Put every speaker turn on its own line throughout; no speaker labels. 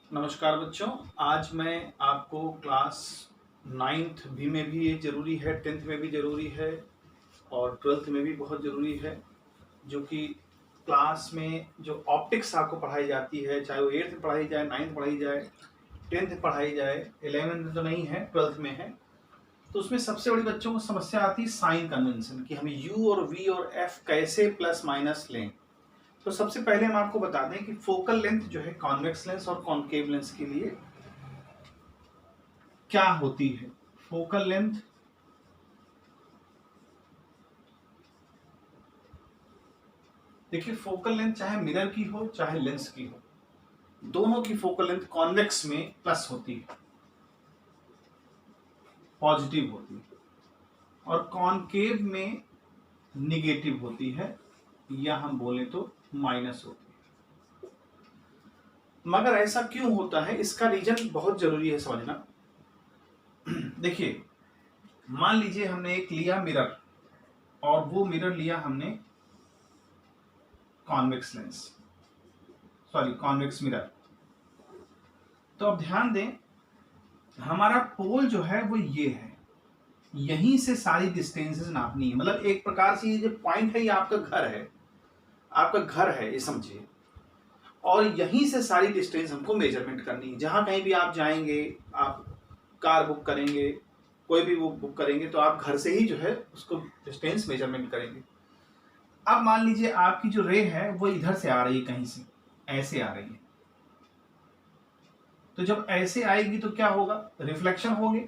नमस्कार बच्चों। आज मैं आपको क्लास 9th भी में भी ये ज़रूरी है, 10th में भी ज़रूरी है और 12th में भी बहुत ज़रूरी है, जो कि क्लास में जो ऑप्टिक्स आपको पढ़ाई जाती है, चाहे वो 8th पढ़ाई जाए, 9th पढ़ाई जाए, 10th पढ़ाई जाए, 11th में तो नहीं है, 12th में है। तो उसमें सबसे बड़ी बच्चों को समस्या आती है साइन कन्वेंशन की, हमें यू और वी और एफ कैसे प्लस माइनस लें। तो सबसे पहले हम आपको बता दें कि फोकल लेंथ जो है कॉन्वेक्स लेंस और कॉन्केव लेंस के लिए क्या होती है। फोकल लेंथ देखिए, फोकल लेंथ चाहे मिरर की हो चाहे लेंस की हो, दोनों की फोकल लेंथ कॉन्वेक्स में प्लस होती है, पॉजिटिव होती है, और कॉन्केव में निगेटिव होती है, या हम बोले तो माइनस होती है। मगर ऐसा क्यों होता है, इसका रीजन बहुत जरूरी है समझना। देखिए, मान लीजिए हमने एक लिया मिरर और वो मिरर लिया हमने convex lens, sorry convex mirror. तो अब ध्यान दें, हमारा पोल जो है वो ये है, यहीं से सारी डिस्टेंसेस नापनी है। मतलब एक प्रकार से ये जो पॉइंट है ये आपका घर है, आपका घर है ये समझिए, और यहीं से सारी डिस्टेंस हमको मेजरमेंट करनी है। जहां कहीं भी आप जाएंगे, आप कार बुक करेंगे, कोई भी बुक करेंगे, तो आप घर से ही जो है उसको डिस्टेंस मेजरमेंट करेंगे। अब मान लीजिए आपकी जो रे है वो इधर से आ रही है, कहीं से ऐसे आ रही है, तो जब ऐसे आएगी तो क्या होगा, रिफ्लेक्शन होगी।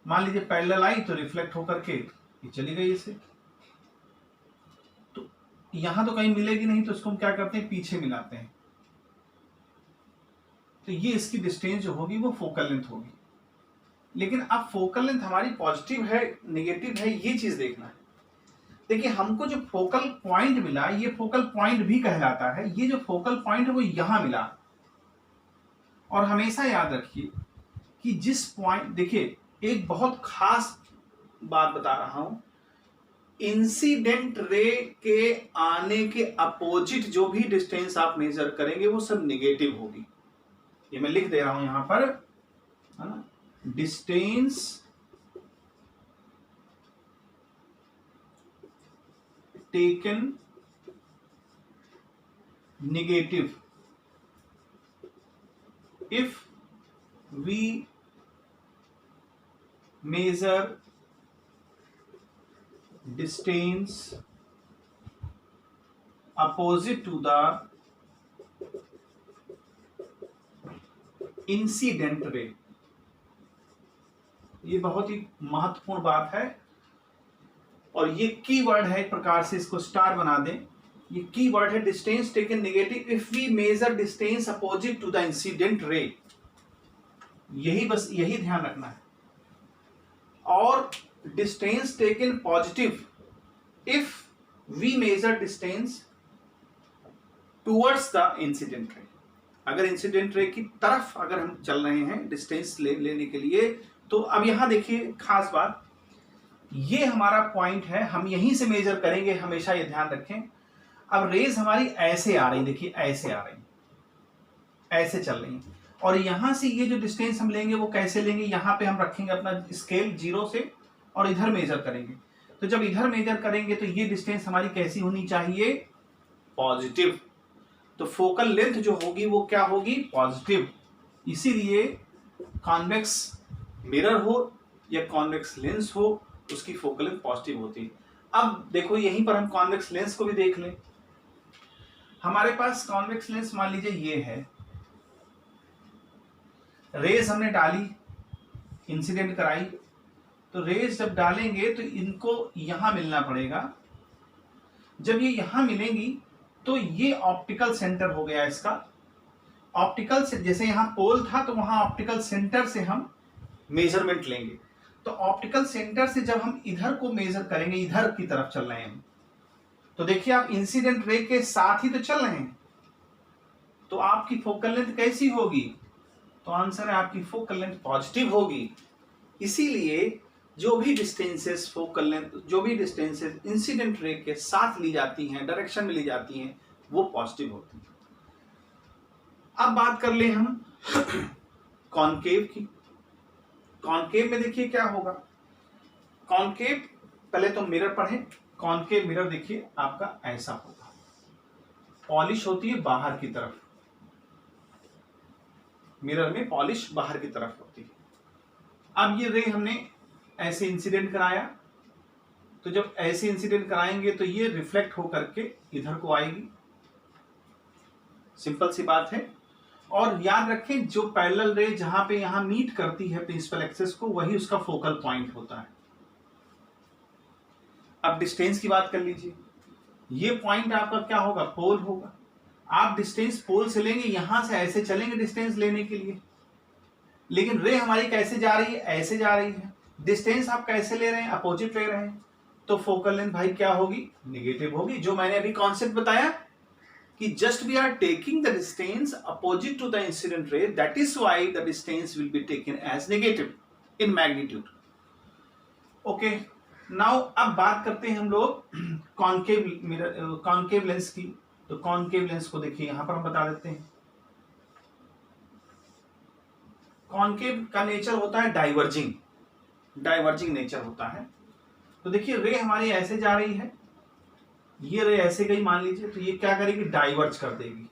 मान लीजिए पैरेलल आई तो रिफ्लेक्ट होकर के ये चली गई इसे, तो यहां तो कहीं मिलेगी नहीं, तो इसको हम क्या करते हैं, पीछे मिलाते हैं। तो ये इसकी डिस्टेंस जो होगी वो फोकल लेंथ होगी। लेकिन अब फोकल लेंथ हमारी पॉजिटिव है निगेटिव है, ये चीज देखना है। देखिए, हमको जो फोकल पॉइंट मिला ये फोकल पॉइंट भी कहलाता है। ये जो फोकल पॉइंट है वो यहां मिला, और हमेशा याद रखिए कि जिस पॉइंट, देखिए एक बहुत खास बात बता रहा हूं, इंसिडेंट रे के आने के अपोजिट जो भी डिस्टेंस आप मेजर करेंगे वो सब निगेटिव होगी। ये मैं लिख दे रहा हूं यहां पर, है ना, distance taken negative if we measure distance opposite to the incident ray। ये बहुत ही महत्वपूर्ण बात है, और ये कीवर्ड है, एक प्रकार से इसको स्टार बना दें। ये कीवर्ड है distance taken negative if we measure distance opposite to the incident ray. यही बस, यही ध्यान रखना है। और distance taken positive if we measure distance towards the incident ray. अगर इंसिडेंट रे की तरफ अगर हम चल रहे हैं डिस्टेंस लेने के लिए, तो अब यहां देखिए खास बात, ये हमारा पॉइंट है, हम यहीं से मेजर करेंगे, हमेशा ये ध्यान रखें। अब रेज हमारी ऐसे आ रही, देखिए ऐसे आ रही, ऐसे चल रही, और यहां से ये जो डिस्टेंस हम लेंगे वो कैसे लेंगे, यहां पे हम रखेंगे अपना स्केल 0 से और इधर मेजर करेंगे। तो जब इधर मेजर करेंगे तो ये डिस्टेंस हमारी कैसी होनी चाहिए, पॉजिटिव। तो फोकल लेंथ जो होगी वो क्या होगी, पॉजिटिव। इसीलिए कॉन्वेक्स मिरर हो या कॉन्वेक्स लेंस हो, उसकी फोकल लेंथ पॉजिटिव होती है। अब देखो यहीं पर हम कॉन्वेक्स लेंस को भी देख लें। हमारे पास कॉन्वेक्स लेंस मान लीजिए ये है, रेज हमने डाली, इंसिडेंट कराई, तो रेज जब डालेंगे तो इनको यहां मिलना पड़ेगा। जब ये यहां मिलेंगी तो ये ऑप्टिकल सेंटर हो गया इसका। ऑप्टिकल से, जैसे यहां पोल था तो वहां ऑप्टिकल सेंटर से हम मेजरमेंट लेंगे। तो ऑप्टिकल सेंटर से जब हम इधर को मेजर करेंगे, इधर की तरफ चल रहे हैं, तो देखिए आप इंसिडेंट रे के साथ ही तो चल रहे हैं, तो आपकी फोकल लेंथ कैसी होगी, तो आंसर है आपकी फोकल लेंथ पॉजिटिव होगी। इसीलिए जो भी डिस्टेंसेस फोकल लेंथ, जो भी डिस्टेंसेस इंसिडेंट रे के साथ ली जाती हैं, डायरेक्शन में ली जाती हैं, वो पॉजिटिव होती हैं। अब बात कर ले हम कॉनकेव की। कॉनकेव में देखिए क्या होगा, कॉनकेव पहले तो मिरर पढ़े। कॉनकेव मिरर देखिए आपका ऐसा होगा, पॉलिश होती है बाहर की तरफ, मिरर में पॉलिश बाहर की तरफ होती है। अब ये रे हमने ऐसे इंसिडेंट कराया, तो जब ऐसे इंसिडेंट कराएंगे तो ये रिफ्लेक्ट होकर के इधर को आएगी, सिंपल सी बात है। और याद रखें जो पैरेलल रे जहां पे यहां मीट करती है प्रिंसिपल एक्सिस को, वही उसका फोकल पॉइंट होता है। अब डिस्टेंस की बात कर लीजिए, ये पॉइंट आपका क्या होगा, पोल होगा। आप डिस्टेंस पोल से लेंगे, यहां से ऐसे चलेंगे डिस्टेंस लेने के लिए, लेकिन रे हमारी कैसे जा रही है, ऐसे जा रही है। डिस्टेंस आप कैसे ले रहे हैं, अपोजिट ले रहे हैं, तो फोकल लेंथ भाई क्या होगी, निगेटिव होगी। जो मैंने अभी कॉन्सेप्ट बताया कि just we are taking the distance opposite to the incident ray, that is why the distance will be taken as negative in magnitude. Okay, now अब बात करते हैं हम लोग कॉनकेव मिरर, कॉनकेव लेंस की। तो कॉनकेव लेंस को देखिए यहां पर हम बता देते हैं। कॉनकेव का नेचर होता है डाइवर्जिंग, डाइवर्जिंग नेचर होता है। तो देखिए रे हमारी ऐसे जा रही है, ये रे ऐसे गई मान लीजिए, तो ये क्या करेगी, डाइवर्ज कर देगी,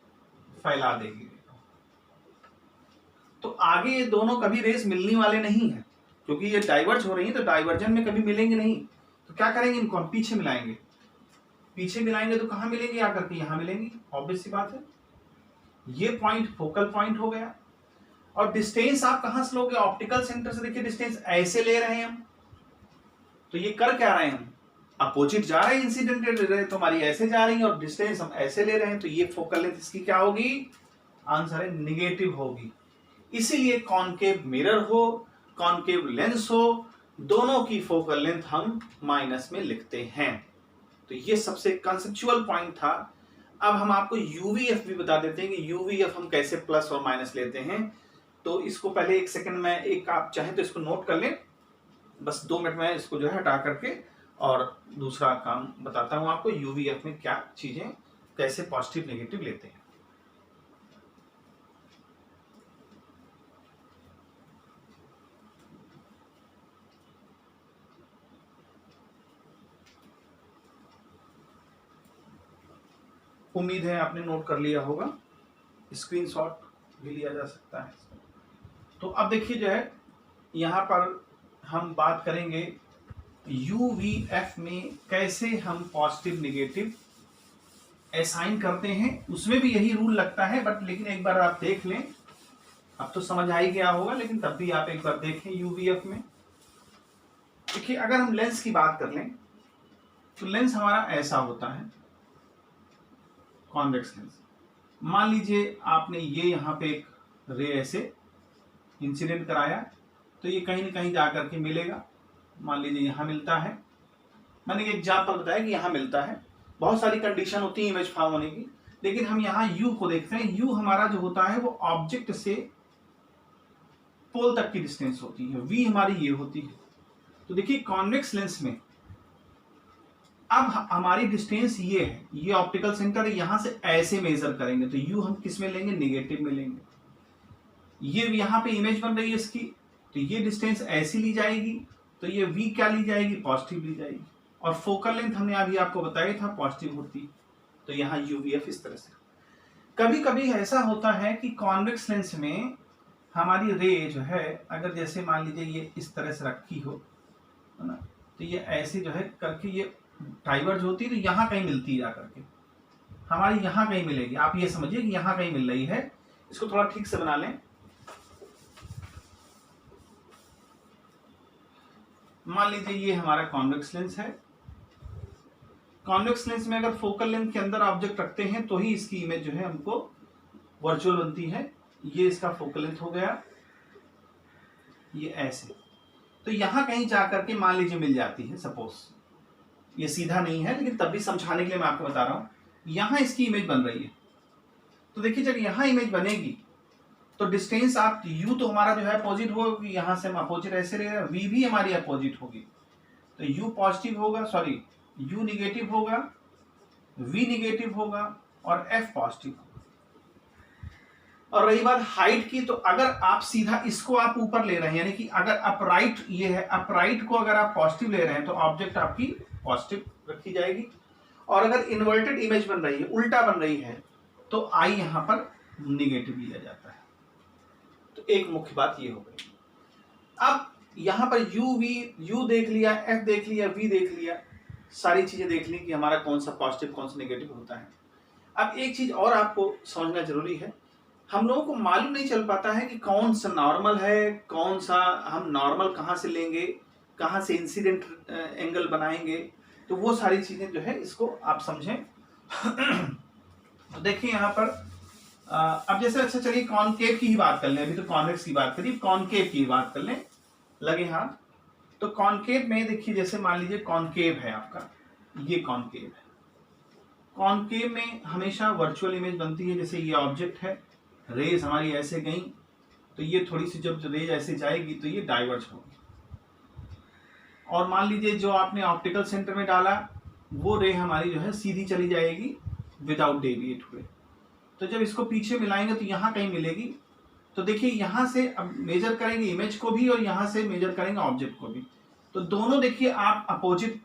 फैला देगी। तो आगे ये दोनों कभी रेस मिलने वाले नहीं है, क्योंकि ये डाइवर्ज हो रही है, तो डाइवर्जन में कभी मिलेंगे नहीं। तो क्या करेंगे, इनको हम पीछे मिलाएंगे। पीछे मिलाएंगे तो कहां मिलेंगे, आकर के यहां मिलेंगी, ऑब्वियस सी बात है। ये पॉइंट फोकल पॉइंट हो गया। और डिस्टेंस आप कहां से लोगे, ऑप्टिकल सेंटर से। देखिए डिस्टेंस ऐसे ले रहे हैं हम, तो ये कर क्या रहे हैं हम, अपोजिट जा रहे हैं, इंसिडेंट रे तो हमारी ऐसे जा रही है, और डिस्टेंस हम ऐसे ले रहे हैं, तो ये फोकल लेंथ इसकी क्या होगी, आंसर है निगेटिव होगी। इसीलिए कॉनकेव मिरर हो, कॉनकेव लेंस हो, दोनों की फोकल लेंथ हम माइनस में लिखते हैं। तो ये सबसे कंसेप्चुअल पॉइंट था। अब हम आपको यूवीएफ भी बता देते हैं कि यूवीएफ हम कैसे प्लस और माइनस लेते हैं। तो इसको पहले एक सेकंड में, एक आप चाहें तो इसको नोट कर लें, बस 2 मिनट में इसको जो है हटा करके और दूसरा काम बताता हूं आपको, यूवीएफ में क्या चीजें, कैसे पॉजिटिव नेगेटिव लेते हैं। उम्मीद है आपने नोट कर लिया होगा, स्क्रीनशॉट भी लिया जा सकता है। तो अब देखिए जो है यहां पर हम बात करेंगे यूवीएफ में कैसे हम पॉजिटिव नेगेटिव असाइन करते हैं। उसमें भी यही रूल लगता है, बट लेकिन एक बार आप देख लें, अब तो समझ आ ही गया होगा, लेकिन तब भी आप एक बार देखें यूवीएफ में। देखिए अगर हम लेंस की बात कर लें, तो लेंस हमारा ऐसा होता है, कॉन्वेक्स लेंस। मान लीजिए आपने ये यहां पे एक रे ऐसे इंसिडेंट कराया, तो ये कहीं ना कहीं जाकर के मिलेगा। मान लीजिए यहां मिलता है, मैंने एक एग्जाम्पल बताया कि यहां मिलता है। बहुत सारी कंडीशन होती है इमेज फॉर्म होने की, लेकिन हम यहां यू को देखते हैं। यू हमारा जो होता है वो ऑब्जेक्ट से पोल तक की डिस्टेंस होती है, वी हमारी ये होती है। तो देखिए कॉन्वेक्स लेंस में अब हमारी डिस्टेंस ये है, ये ऑप्टिकल सेंटर है, यहां से ऐसे मेजर करेंगे, तो यू हम किस में लेंगे, निगेटिव में लेंगे। ये यहां पे इमेज बन रही है इसकी, तो ये डिस्टेंस ऐसी ली जाएगी, तो ये वी क्या ली जाएगी, पॉजिटिव ली जाएगी। और फोकल लेंथ हमने अभी आपको बताया था पॉजिटिव होती, तो यहाँ यूवीएफ इस तरह से। कभी कभी ऐसा होता है कि कॉन्वेक्स लेंस में हमारी रे जो है, अगर जैसे मान लीजिए ये इस तरह से रखी हो, है ना, तो ये ऐसे जो है करके ये डाइवर्ज होती है, तो यहाँ कहीं मिलती है जाकर के, हमारी यहाँ कहीं मिलेगी। आप ये समझिए कि यहाँ कहीं मिल रही है। इसको थोड़ा ठीक से बना लें। मान लीजिए ये हमारा कॉन्वेक्स लेंस है। कॉन्वेक्स लेंस में अगर फोकल लेंथ के अंदर ऑब्जेक्ट रखते हैं तो ही इसकी इमेज जो है हमको वर्चुअल बनती है। ये इसका फोकल लेंथ हो गया, ये ऐसे, तो यहां कहीं जाकर के मान लीजिए मिल जाती है। सपोज ये सीधा नहीं है, लेकिन तब भी समझाने के लिए मैं आपको बता रहा हूं, यहां इसकी इमेज बन रही है। तो देखिए जब यहां इमेज बनेगी तो डिस्टेंस आप यू तो हमारा जो है अपोजिट होगी, यहां से हम अपोजिट ऐसे ले रहे हैं, वी भी हमारी अपोजिट होगी, तो यू पॉजिटिव होगा, सॉरी यू निगेटिव होगा, वी निगेटिव होगा और एफ पॉजिटिव होगा। और रही बात हाइट की, तो अगर आप सीधा इसको आप ऊपर ले रहे हैं, यानी कि अगर अपराइट ये है, अपराइट को अगर आप पॉजिटिव ले रहे हैं तो ऑब्जेक्ट आपकी पॉजिटिव रखी जाएगी, और अगर इन्वर्टेड इमेज बन रही है, उल्टा बन रही है, तो आई यहां पर निगेटिव लिया जाता है। तो एक मुख्य बात ये हो गई। अब यहां पर यू देख लिया, एफ देख लिया, वी देख लिया, सारी चीजें देख ली कि हमारा कौन सा पॉजिटिव कौन सा नेगेटिव होता है। अब एक चीज और आपको समझना जरूरी है, हम लोगों को मालूम नहीं चल पाता है कि कौन सा नॉर्मल है, कौन सा हम नॉर्मल कहाँ से लेंगे, कहाँ से इंसिडेंट एंगल बनाएंगे, तो वो सारी चीजें जो है इसको आप समझें। तो देखिए यहाँ पर अब जैसे अच्छा चलिए कॉनकेव की ही बात कर लें, अभी तो कॉन्वेक्स की बात करी, कॉनकेव की बात कर लें, लगे हाथ। तो कॉनकेव में देखिए, जैसे मान लीजिए कॉनकेव है आपका, ये कॉनकेव है, कॉनकेव में हमेशा वर्चुअल इमेज बनती है। जैसे ये ऑब्जेक्ट है, रेज हमारी ऐसे गई, तो ये थोड़ी सी जब रेज ऐसे जाएगी तो ये डाइवर्ज होगी, और मान लीजिए जो आपने ऑप्टिकल सेंटर में डाला वो रे हमारी जो है सीधी चली जाएगी विदाउट डेविएट हुए। तो जब इसको पीछे मिलाएंगे तो यहाँ कहीं मिलेगी। तो देखिए यहाँ से अब मेजर करेंगे इमेज को भी और यहाँ से मेजर करेंगे ऑब्जेक्ट को भी, तो दोनों देखिए आप अपोजिट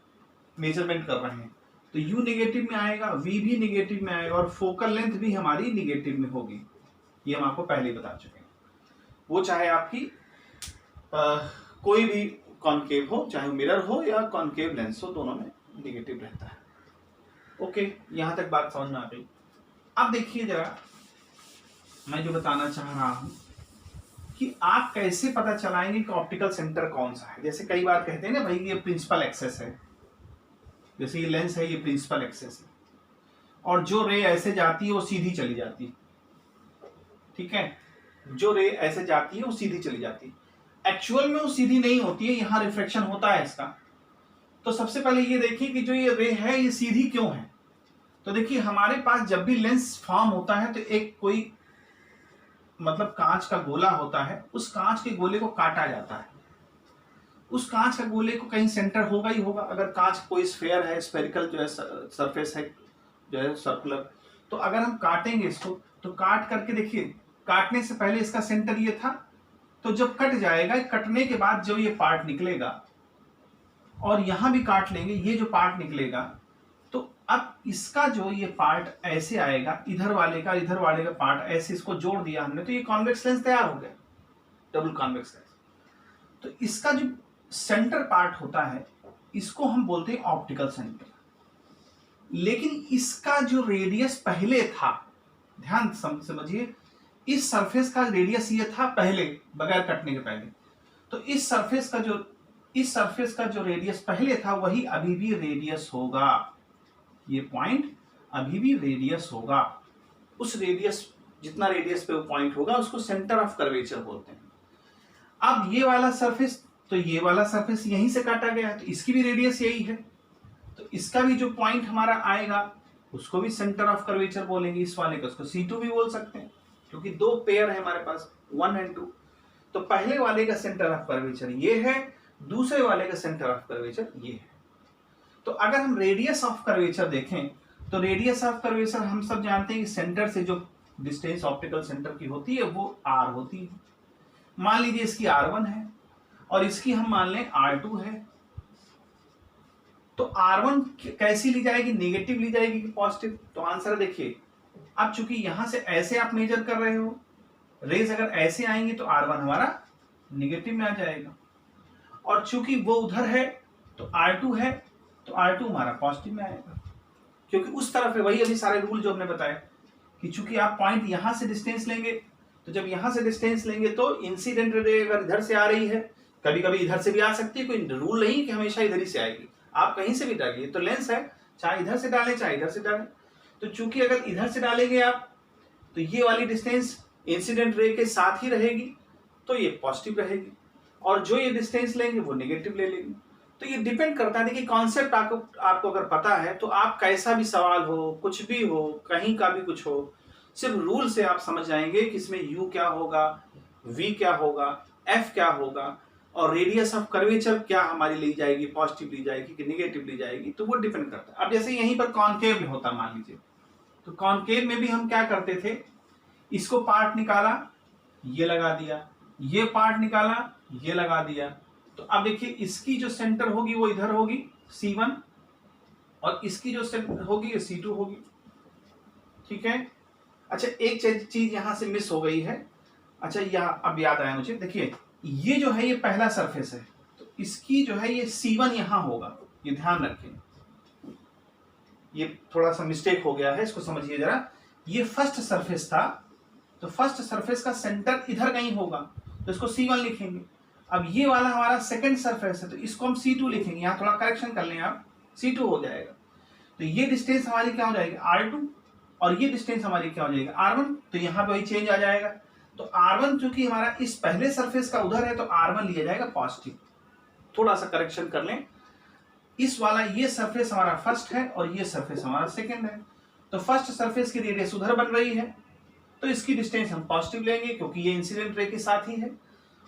मेजरमेंट कर रहे हैं, तो U निगेटिव में आएगा, V भी निगेटिव में आएगा, और फोकल लेंथ भी हमारी निगेटिव में होगी। ये हम आपको पहले ही बता चुके हैं। वो चाहे आपकी कोई भी कॉनकेव हो, चाहे मिरर हो या कॉनकेव लेंस हो, दोनों में निगेटिव रहता है। ओके, यहां तक बात समझ में आ गई। अब देखिए जरा, मैं जो बताना चाह रहा हूं कि आप कैसे पता चलाएंगे कि ऑप्टिकल सेंटर कौन सा है। जैसे कई बार कहते हैं ना भाई ये प्रिंसिपल एक्सेस है, जैसे ये लेंस है, ये प्रिंसिपल एक्सेस है, और जो रे ऐसे जाती है वो सीधी चली जाती है, ठीक है, जो रे ऐसे जाती है वो सीधी चली जाती है। एक्चुअल में वो सीधी नहीं होती है, यहां रिफ्लेक्शन होता है इसका। तो सबसे पहले ये देखिए कि जो ये रे है ये सीधी क्यों है। तो देखिए हमारे पास जब भी लेंस फॉर्म होता है तो एक कोई मतलब कांच का गोला होता है, उस कांच के गोले को काटा जाता है, उस कांच का गोले को कहीं सेंटर होगा ही होगा। अगर कांच कोई स्फेयर है, स्फेरिकल जो है सरफेस है जो है सर्कुलर, तो अगर हम काटेंगे इसको, तो काट करके देखिए, काटने से पहले इसका सेंटर ये था, तो जब कट जाएगा, कटने के बाद जो ये पार्ट निकलेगा, और यहां भी काट लेंगे, ये जो पार्ट निकलेगा, तो अब इसका जो ये पार्ट ऐसे आएगा, इधर वाले का पार्ट ऐसे इसको जोड़ दिया हमने, तो ये कॉन्वेक्स लेंस तैयार हो गया, डबल कॉन्वेक्स लेंस। तो इसका जो सेंटर पार्ट होता है इसको हम बोलते हैं ऑप्टिकल सेंटर। लेकिन इसका जो रेडियस पहले था, ध्यान समझिए, इस सरफेस का रेडियस ये था पहले, बगैर कटने के पहले, तो इस सरफेस का जो रेडियस पहले था वही अभी भी रेडियस होगा। ये पॉइंट अभी भी रेडियस होगा। उस रेडियस, जितना रेडियस पे वो पॉइंट होगा उसको सेंटर ऑफ कर्वेचर बोलते हैं। अब ये वाला सरफेस, तो ये वाला सरफेस यहीं से काटा गया है, तो इसकी भी रेडियस यही है, तो इसका भी जो पॉइंट हमारा आएगा उसको भी सेंटर ऑफ कर्वेचर बोलेंगे। इस वाले का उसको C2 भी बोल सकते हैं, क्योंकि दो पेयर है हमारे पास, 1 और 2। तो पहले वाले का सेंटर ऑफ कर्वेचर ये है, दूसरे वाले का सेंटर ऑफ कर्वेचर ये है। तो अगर हम रेडियस ऑफ कर्वेचर देखें, तो रेडियस ऑफ कर्वेचर हम सब जानते हैं कि सेंटर से जो डिस्टेंस ऑप्टिकल सेंटर की होती है वो r होती है। मान लीजिए इसकी r1 है और इसकी हम मान लें r2 है, तो r1 कैसी ली जाएगी, नेगेटिव ली जाएगी कि पॉजिटिव? तो आंसर देखिए, अब चूंकि यहां से ऐसे आप मेजर कर रहे हो, रेज अगर ऐसे आएंगे तो r1 हमारा नेगेटिव में आ जाएगा, और चूंकि वो उधर है तो r2 है, तो r2 हमारा पॉजिटिव में आएगा, क्योंकि उस तरफ है। वही अभी सारे रूल जो हमने बताया कि चूंकि आप पॉइंट यहां से डिस्टेंस लेंगे, तो जब यहां से डिस्टेंस लेंगे तो इंसिडेंट रे अगर इधर से आ रही है, कभी कभी इधर से भी आ सकती है, कोई रूल नहीं कि हमेशा इधर ही से आएगी, आप कहीं से भी डालिए। तो लेंस है, चाहे इधर से डालें चाहे इधर से डालें, तो चूंकि अगर इधर से डालेंगे आप, तो ये वाली डिस्टेंस इंसिडेंट रे के साथ ही रहेगी, तो ये पॉजिटिव रहेगी, और जो ये डिस्टेंस लेंगे वो नेगेटिव ले लेंगे। तो ये डिपेंड करता है। देखिए कॉन्सेप्ट आपको अगर पता है तो आप कैसा भी सवाल हो, कुछ भी हो, कहीं का भी कुछ हो, सिर्फ रूल से आप समझ जाएंगे कि इसमें U क्या होगा, V क्या होगा, F क्या होगा, और रेडियस ऑफ कर्वेचर क्या हमारी ली जाएगी, पॉजिटिव ली जाएगी कि नेगेटिव ली जाएगी, तो वो डिपेंड करता है। अब जैसे यहीं पर कॉनकेव में होता मान लीजिए, तो कॉनकेव में भी हम क्या करते थे, इसको पार्ट निकाला, ये लगा दिया, ये पार्ट निकाला, ये लगा दिया। तो अब देखिए इसकी जो सेंटर होगी वो इधर होगी C1, और इसकी जो सेंटर होगी ये C2 होगी। ठीक है। अच्छा एक चीज यहां से मिस हो गई है। अच्छा यहाँ अब याद आया मुझे, देखिए ये जो है ये पहला सरफेस है, तो इसकी जो है ये C1 यहां होगा, ये ध्यान रखें, ये थोड़ा सा मिस्टेक हो गया है, इसको समझिए जरा। ये फर्स्ट सरफेस था, तो फर्स्ट सरफेस का सेंटर इधर कहीं होगा, तो इसको C1 लिखेंगे। अब ये वाला हमारा सेकंड सरफेस है, तो इसको हम C2 लिखेंगे। यहाँ थोड़ा करेक्शन कर लें आप, C2 हो जाएगा। तो ये डिस्टेंस हमारी क्या हो जाएगी R2, और ये डिस्टेंस हमारी क्या हो जाएगी R1। तो यहाँ पे वही चेंज आ जाएगा। तो R1 चूंकि हमारा इस पहले सरफेस का उधर है, तो R1 लिया जाएगा पॉजिटिव। थोड़ा सा करेक्शन कर लें, इस वाला ये सरफेस हमारा फर्स्ट है और ये सरफेस हमारा सेकंड है। तो फर्स्ट सरफेस की रेडियस उधर बन रही है, तो इसकी डिस्टेंस हम पॉजिटिव लेंगे क्योंकि ये इंसिडेंट रे के साथ ही है।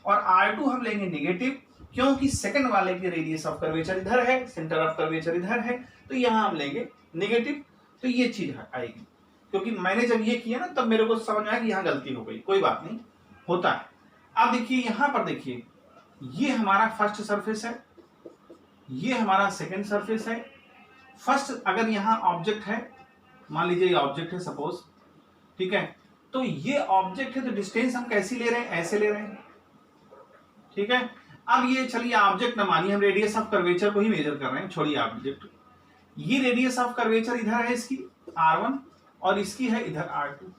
और R2 हम लेंगे नेगेटिव, क्योंकि सेकंड वाले की रेडियस ऑफ कर्वेचर इधर है, सेंटर ऑफ कर्वेचर इधर है, तो यहां हम लेंगे नेगेटिव। तो ये चीज आएगी, क्योंकि मैंने जब ये किया ना तब मेरे को समझ में आया कि यहाँ गलती हो गई, कोई बात नहीं, होता है। अब देखिए यहां पर देखिए, ये हमारा फर्स्ट सरफेस है, ये हमारा सेकंड सरफेस है। फर्स्ट अगर यहाँ ऑब्जेक्ट है, मान लीजिए ये ऑब्जेक्ट है सपोज, ठीक है, तो ये ऑब्जेक्ट है, तो डिस्टेंस हम कैसी ले रहे हैं, ऐसे ले रहे हैं। ठीक है। अब ये चलिए ऑब्जेक्ट ना मानिए, हम रेडियस ऑफ कर्वेचर को ही मेजर कर रहे हैं, छोड़िए ऑब्जेक्ट। ये रेडियस ऑफ कर्वेचर इधर है इसकी R1, और इसकी है इधर R2।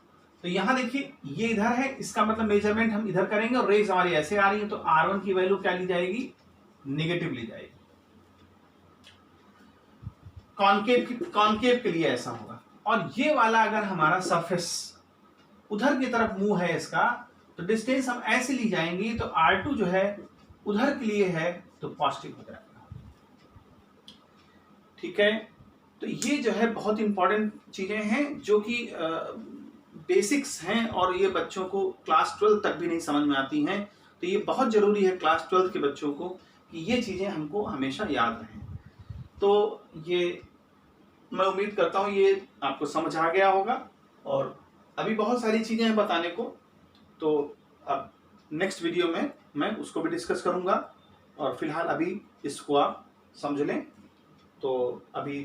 तो यहां देखिए ये इधर है, इसका मतलब मेजरमेंट हम इधर करेंगे, और रेज हमारी ऐसे आ रही है, तो R1 की वैल्यू क्या ली जाएगी, नेगेटिव ली जाएगी। कॉनकेव के लिए ऐसा होगा। और ये वाला अगर हमारा सरफेस उधर की तरफ मुंह है इसका, तो डिस्टेंस हम ऐसे ली जाएंगी, तो R2 जो है उधर के लिए है, तो पॉजिटिव हो जाएगा। ठीक है। तो ये जो है बहुत इंपॉर्टेंट चीजें हैं जो कि बेसिक्स हैं, और ये बच्चों को क्लास 12 तक भी नहीं समझ में आती हैं। तो ये बहुत जरूरी है क्लास 12 के बच्चों को कि ये चीजें हमको हमेशा याद रहें। तो ये मैं उम्मीद करता हूँ ये आपको समझ आ गया होगा, और अभी बहुत सारी चीजें हैं बताने को, तो अब नेक्स्ट वीडियो में मैं उसको भी डिस्कस करूंगा, और फिलहाल अभी इसको आप समझ लें। तो अभी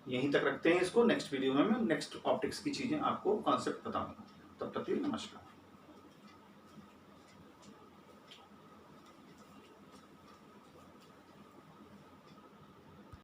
यहीं तक रखते हैं इसको, नेक्स्ट वीडियो में मैं नेक्स्ट ऑप्टिक्स की चीजें आपको कॉन्सेप्ट बताऊंगा। तब तक के लिए नमस्कार।